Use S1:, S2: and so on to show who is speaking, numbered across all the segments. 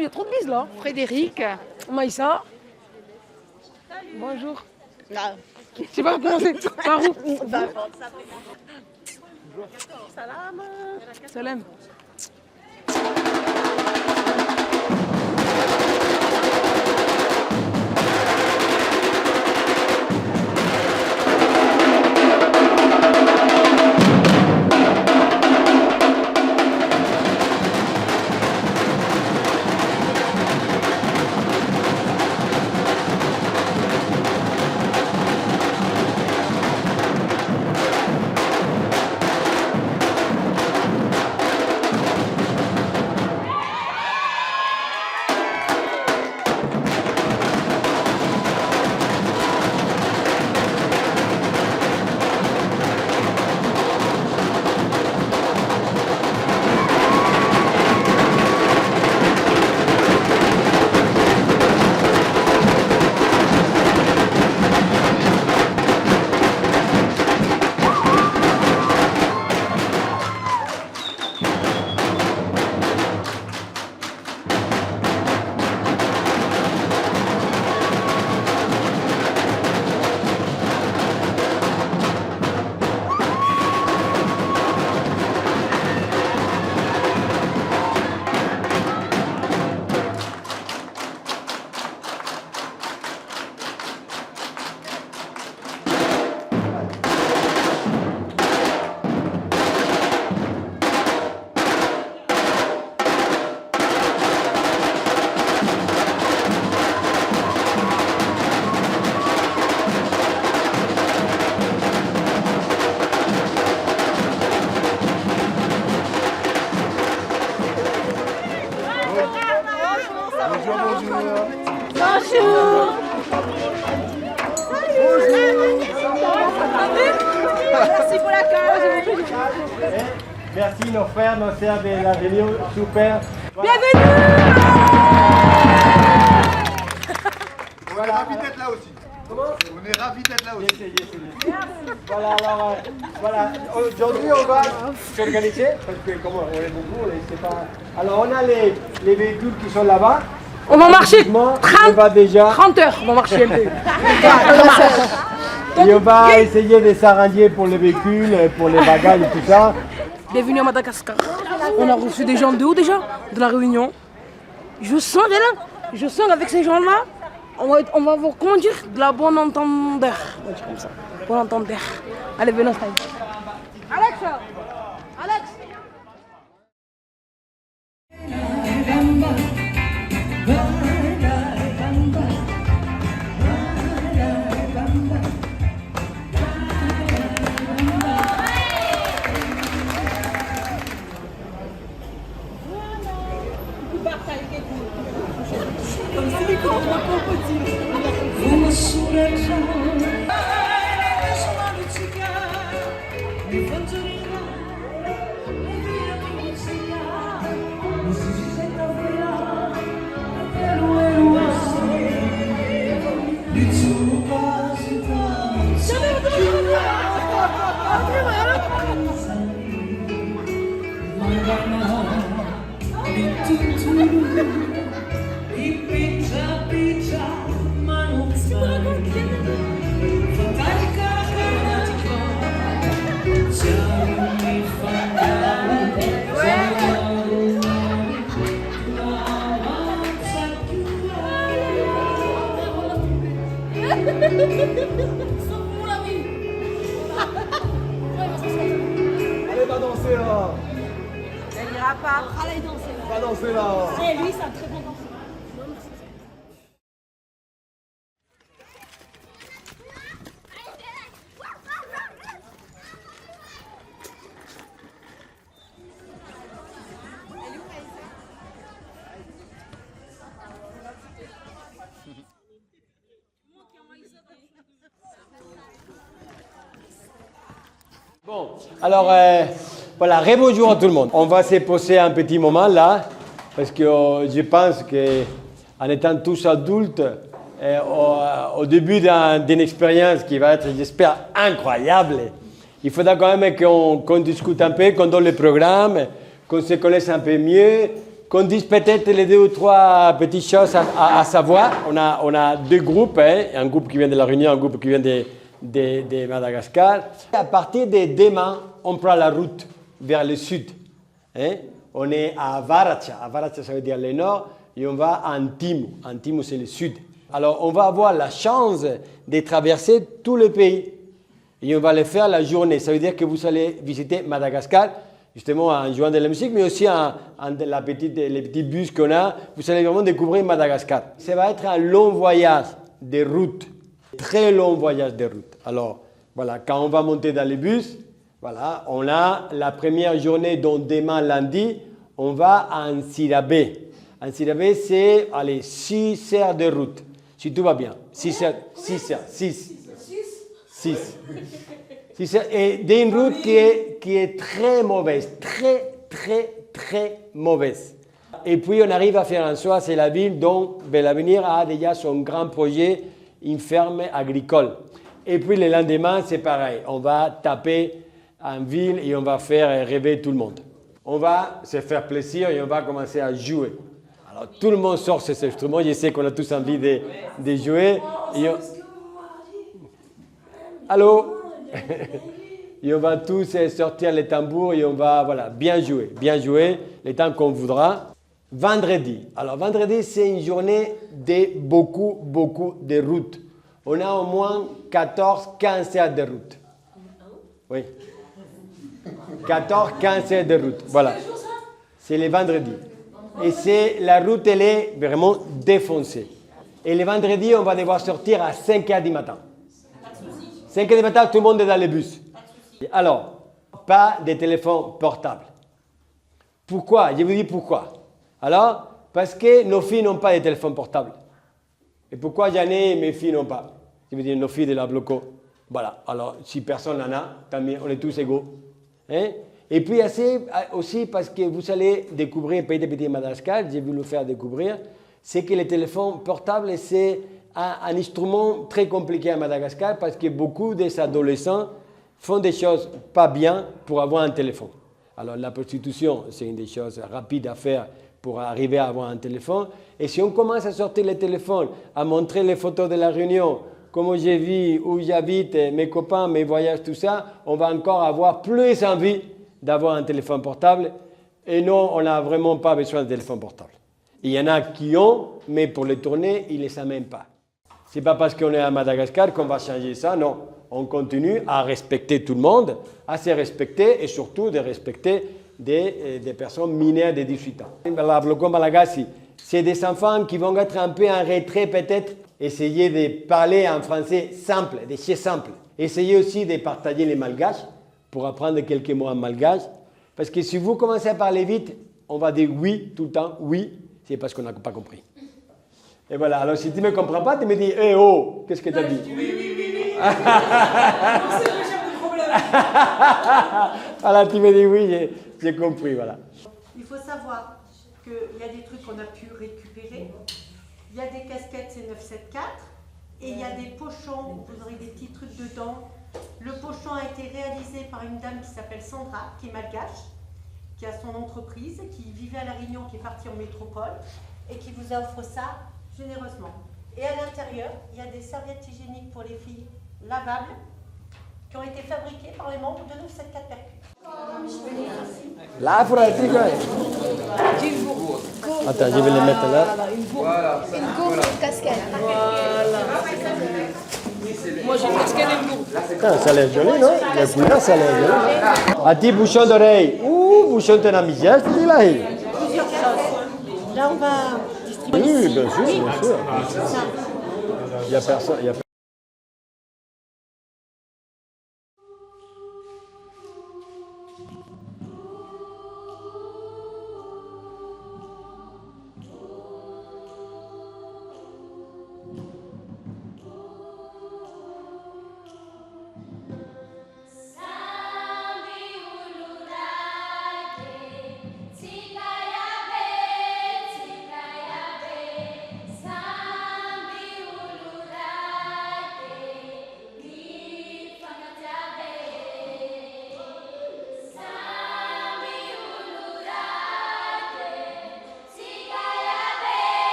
S1: il y a trop de bises là.
S2: Frédéric.
S1: Maïssa. Bonjour.
S2: Ah.
S1: Je sais pas comment c'est. Marou.
S2: Salam.
S1: Salam.
S2: Merci pour la cause.
S3: Merci nos frères, nos sœurs de la réunion, super.
S1: Bienvenue.
S4: On est ravis d'être là aussi. On est ravis d'être là aussi.
S3: Voilà, alors, voilà. Aujourd'hui, on va s'organiser, parce que comme on est beaucoup, on ne sait pas. Alors, on a les véhicules qui sont là-bas.
S1: On va marcher
S3: On va déjà.
S1: 30 heures. On va marcher un peu.
S3: Et on va essayer de s'arranger pour les véhicules, pour les bagages et tout ça.
S1: Bienvenue à Madagascar. On a reçu des gens de où déjà? De la Réunion. Je sens là, je sens qu'avec ces gens-là, on va vous conduire de la bonne entendeur. On va dire comme ça. Bonne entendeur. Allez, venez, Stein. Alex! Alex!
S4: Allez, va danser là.
S2: Elle ira pas. Allez danser.
S4: Va danser là.
S2: Et lui, c'est un très bon danseur.
S3: Bon, alors voilà, rebonjour à tout le monde. On va se poser un petit moment là, parce que je pense qu'en étant tous adultes, au début d'une expérience qui va être, j'espère, incroyable, il faudra quand même qu'on discute un peu, qu'on donne le programme, qu'on se connaisse un peu mieux, qu'on dise peut-être les 2 ou 3 petites choses à savoir. On a 2 groupes, hein, un groupe qui vient de la Réunion, un groupe qui vient de Madagascar. À partir de demain, on prend la route vers le sud. Hein. On est à Varacha. Varacha, ça veut dire le nord. Et on va à Antimu. Antimu, c'est le sud. Alors, on va avoir la chance de traverser tout le pays. Et on va le faire la journée. Ça veut dire que vous allez visiter Madagascar, justement en jouant de la musique, mais aussi les petits bus qu'on a. Vous allez vraiment découvrir Madagascar. Ça va être un long voyage de route, très long voyage de route. Alors, voilà, quand on va monter dans les bus, voilà, on a la première journée, donc demain lundi, on va à Nsirabé. Nsirabé, c'est 6 heures de route, si tout va bien. 6 heures, 6 heures, 6. 6 heures, et d'une route qui est très mauvaise, très mauvaise. Et puis on arrive à Fianarantsoa, c'est la ville dont l'avenir a déjà son grand projet, une ferme agricole. Et puis le lendemain, c'est pareil, on va taper en ville et on va faire rêver tout le monde. On va se faire plaisir et on va commencer à jouer. Alors tout le monde sort ses instruments, je sais qu'on a tous envie de jouer. Allô. Et on va tous sortir les tambours et on va bien jouer, le temps qu'on voudra. Vendredi. Alors vendredi, c'est une journée de beaucoup de routes. On a au moins 14-15 heures de route. Oui. 14-15 heures de route. Voilà. C'est le vendredi. Et la route, elle est vraiment défoncée. Et le vendredi, on va devoir sortir à 5 heures du matin. 5 heures du matin, tout le monde est dans les bus. Alors, pas de téléphone portable. Pourquoi? Je vous dis pourquoi. Alors, parce que nos filles n'ont pas de téléphone portable. Et pourquoi j'en ai et mes filles n'ont pas? Je veux dire, nos filles de la Bloco. Voilà. Alors, si personne n'en a, tant mieux, on est tous égaux. Hein? Et puis, aussi parce que vous allez découvrir, Pays de Petit Madagascar, j'ai voulu le faire découvrir, c'est que le téléphone portable, c'est un instrument très compliqué à Madagascar parce que beaucoup des adolescents font des choses pas bien pour avoir un téléphone. Alors la prostitution, c'est une des choses rapides à faire pour arriver à avoir un téléphone. Et si on commence à sortir le téléphone, à montrer les photos de la réunion, comment je vis, où j'habite, mes copains, mes voyages, tout ça, on va encore avoir plus envie d'avoir un téléphone portable. Et non, on n'a vraiment pas besoin de téléphone portable. Il y en a qui ont, mais pour les tourner, ils ne les amènent pas. Ce n'est pas parce qu'on est à Madagascar qu'on va changer ça, non. On continue à respecter tout le monde, à se respecter et surtout de respecter des personnes mineures de 18 ans. La Bloco Malagasy, c'est des enfants qui vont être un peu en retrait peut-être, essayer de parler en français simple, des choses simples. Essayez aussi de partager les malgaches pour apprendre quelques mots en malgache. Parce que si vous commencez à parler vite, on va dire oui tout le temps, oui, c'est parce qu'on n'a pas compris. Et voilà, alors si tu ne me comprends pas, tu me dis, eh oh, qu'est-ce que tu as dit?
S2: Oui.
S3: Voilà, tu me dis oui, j'ai compris, voilà.
S5: Il faut savoir qu'il y a des trucs qu'on a pu récupérer. Il y a des casquettes, c'est 974. Et il y a des pochons, vous aurez des petits trucs dedans. Le pochon a été réalisé par une dame qui s'appelle Sandra, qui est malgache, qui a son entreprise, qui vivait à La Réunion, qui est partie en métropole, et qui vous offre ça généreusement. Et à l'intérieur, il y a des serviettes hygiéniques pour les filles lavables qui ont été fabriquées par les membres de 974 Percu.
S3: Là, il faudra être Attends, je vais les mettre là.
S2: Une gourde, une casquette.
S1: Moi j'ai une casquette et une gourde.
S3: Ah, ça a l'air joli, non? La couleur, ça a l'air joli. Un petit bouchon d'oreille. Ouh, bouchon de la misère, je dis là.
S5: Plusieurs choses. Là, on va distribuer
S3: Oui,
S5: ici.
S3: bien sûr, bien sûr.
S5: Ça.
S3: Il n'y a personne.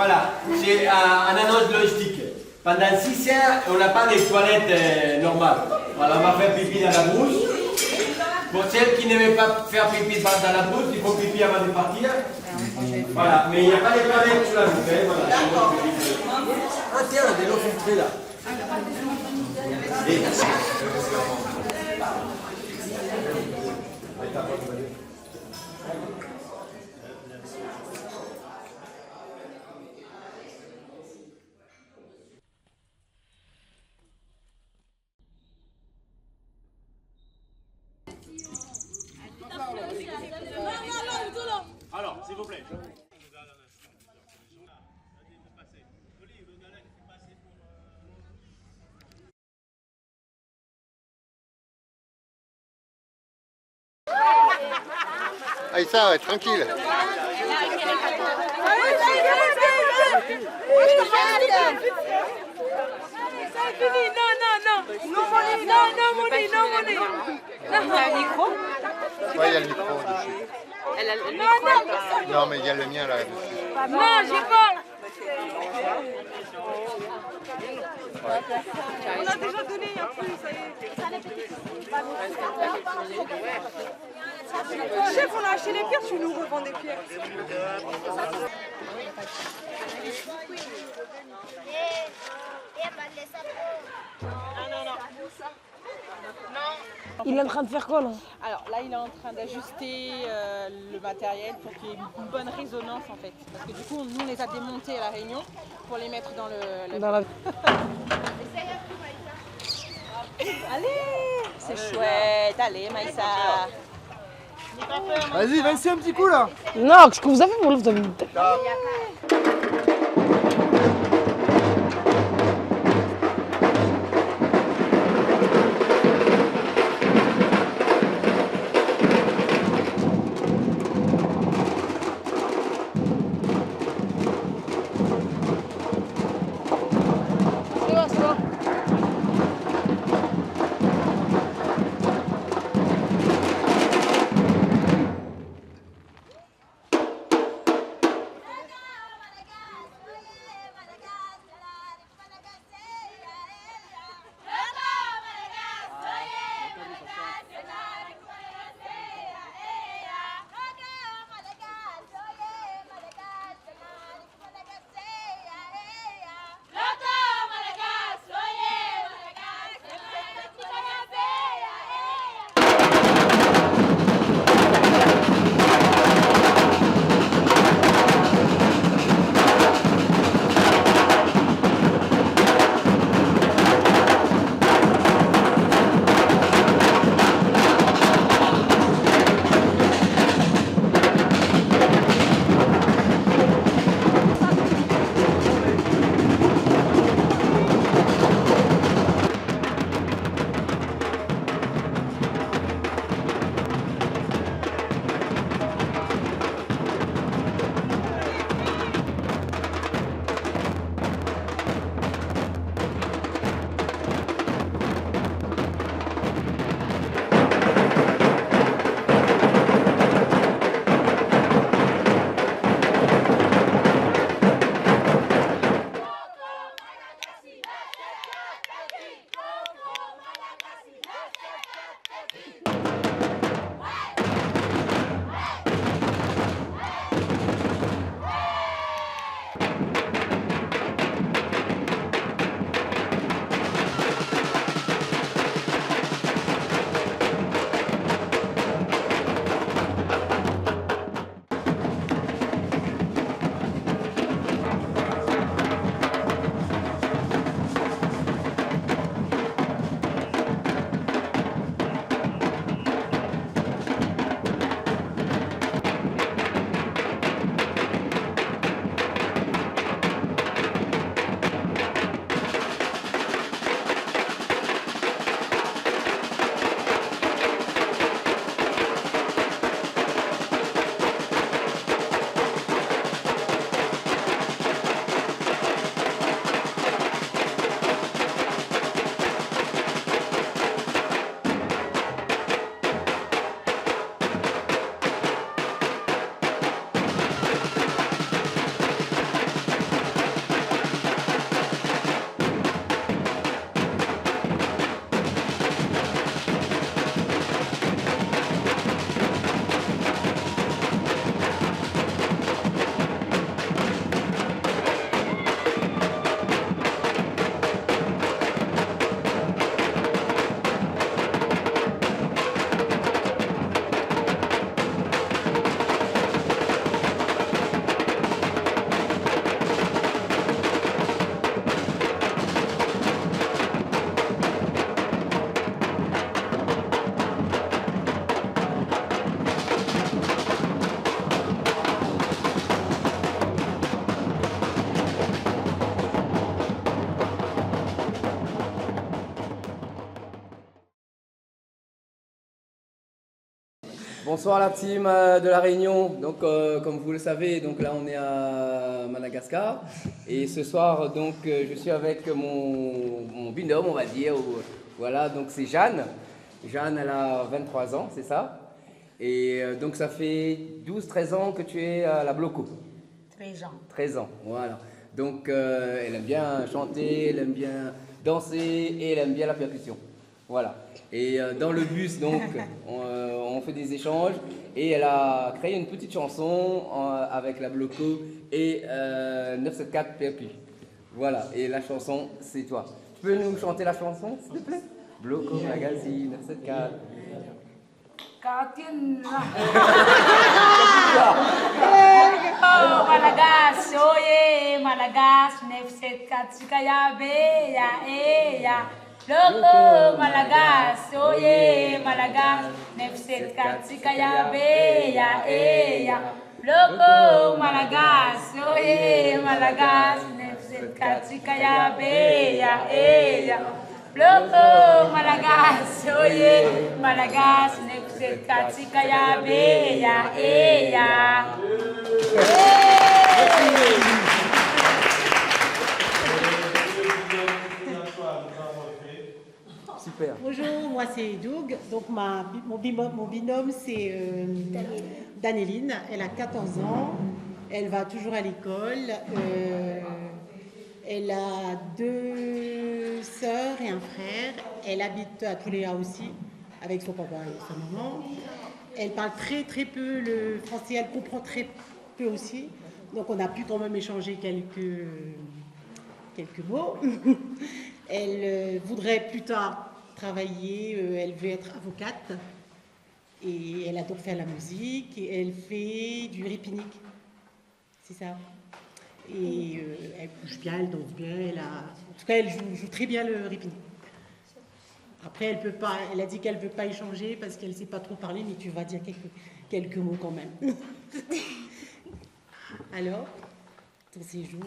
S3: Voilà, c'est un annonce logistique. Pendant 6 heures, on n'a pas de toilettes normales. Voilà, on va faire pipi dans la brousse. Pour celles qui ne veulent pas faire pipi dans la brousse, il faut pipi avant de partir. Voilà, mais il n'y a pas de toilettes sur la brousse. Hein, voilà. Ah tiens, de l'eau filtrée là.
S6: Alors, s'il vous plaît.
S4: Aïssa, ouais, tranquille. Ouais, il y a le micro dessus. Non, mais il y a le mien là.
S1: Non, j'ai pas. On a déjà donné un peu, ça y est. Chef, on a acheté les pierres, tu nous revends des pierres. Il est en train de faire quoi là?
S7: Alors là, il est en train d'ajuster le matériel pour qu'il y ait une bonne résonance en fait. Parce que du coup, nous, on les a démontés à la Réunion pour les mettre dans le...
S1: Dans la...
S7: Allez, c'est chouette. Allez, Maïssa.
S4: Vas-y, vas-y, un petit coup là.
S1: Non, ce que vous avez pour vous avez une tête.
S8: Bonsoir la team de La Réunion. Donc, comme vous le savez, donc là on est à Madagascar. Et ce soir, donc, je suis avec mon binôme, on va dire. Voilà, donc c'est Jeanne. Jeanne, elle a 23 ans, c'est ça. Et donc ça fait 12-13 ans que tu es à la Bloco.
S2: 13 ans.
S8: 13 ans, voilà. Donc elle aime bien chanter, elle aime bien danser et elle aime bien la percussion. Voilà. Et dans le bus, donc, on fait des échanges et elle a créé une petite chanson avec la Bloco et 974 Percu. Voilà. Et la chanson, c'est toi. Tu peux nous chanter la chanson, s'il te plaît? Bloco Magazine 974.
S2: Malagas, oye, Malagas, 974, Sikaya, Beya, Eya. Loco, Malagas, oye, Malagas, 974, Sikaya, Beya, Eya. Loco, Malagas, oye, Malagas, 974, Sikaya, Beya, Eya. Loco, Malagas, oye, Malagas, 974, Sikaya, Beya, Eya.
S8: Super.
S5: Bonjour, moi c'est Doug. Donc mon binôme c'est Danéline. Elle a 14 ans. Elle va toujours à l'école. Elle a 2 sœurs et un frère. Elle habite à Touléa aussi, avec son papa et sa maman. Elle parle très très peu le français, elle comprend très peu aussi. Donc on a pu quand même échanger quelques mots. Elle voudrait plus tard travailler, elle veut être avocate. Et elle adore faire la musique et elle fait du ripinique. C'est ça. Et elle bouge bien, elle danse bien, en tout cas elle joue très bien le ripinique. Après elle peut pas, elle a dit qu'elle veut pas échanger parce qu'elle sait pas trop parler, mais tu vas dire quelques mots quand même. Alors, ton séjour.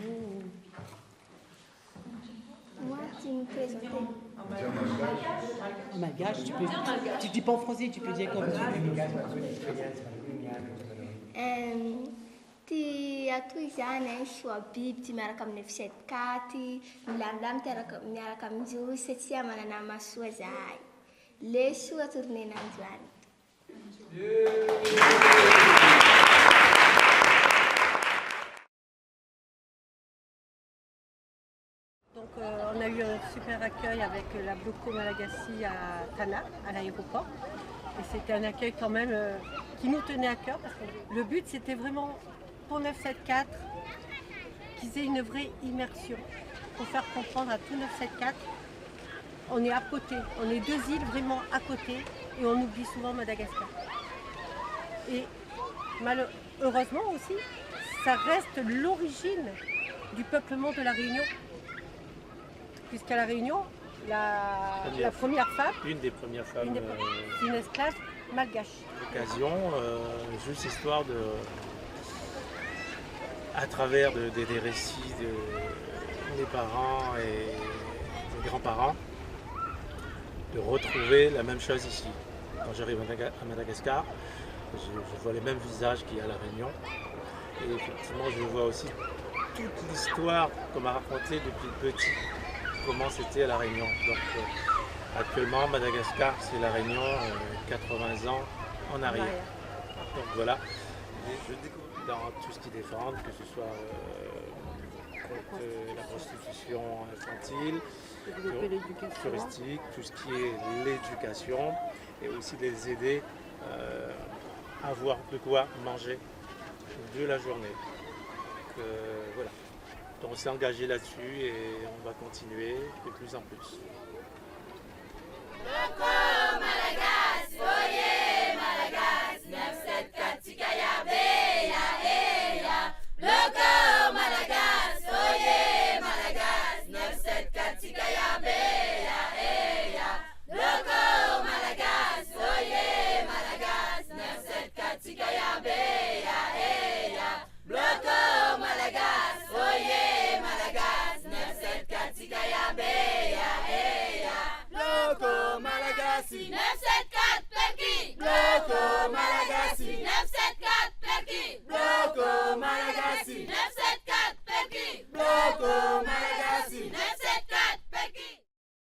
S9: Moi, tu me présentes.
S5: Malgache, tu dis pas en français, tu peux dire comme tu veux.
S9: Ty atoy zany soa biby ty miaraka amin'ny 974 milamilamy miaraka amin'io satria manana masoa zahay. Le soa tournenan'io any.
S5: Donc on a eu un super accueil avec la Bloco Malagasy à Tana, à l'aéroport. Et c'était un accueil quand même qui nous tenait à cœur parce que le but c'était vraiment pour 974 qu'ils aient une vraie immersion. Pour faire comprendre à tout 974, on est à côté, on est 2 îles vraiment à côté et on oublie souvent Madagascar. Et malheureusement aussi, ça reste l'origine du peuplement de la Réunion. Puisqu'à la Réunion, la première femme,
S10: une des premières femmes,
S5: c'est une esclave malgache.
S10: L'occasion, juste histoire de, à travers des récits des parents et des grands-parents, de retrouver la même chose ici. Quand j'arrive à Madagascar, je vois les mêmes visages qu'il y a à la Réunion. Et effectivement, je vois aussi toute l'histoire qu'on m'a racontée depuis petit. Comment c'était à La Réunion. Donc actuellement Madagascar c'est La Réunion 80 ans en arrière. Donc voilà, et je découvre dans tout ce qu'ils défendent, que ce soit contre la prostitution infantile, touristique, tout ce qui est l'éducation et aussi les aider à avoir de quoi manger de la journée. Donc, voilà. Donc on s'est engagé là-dessus et on va continuer de plus en plus.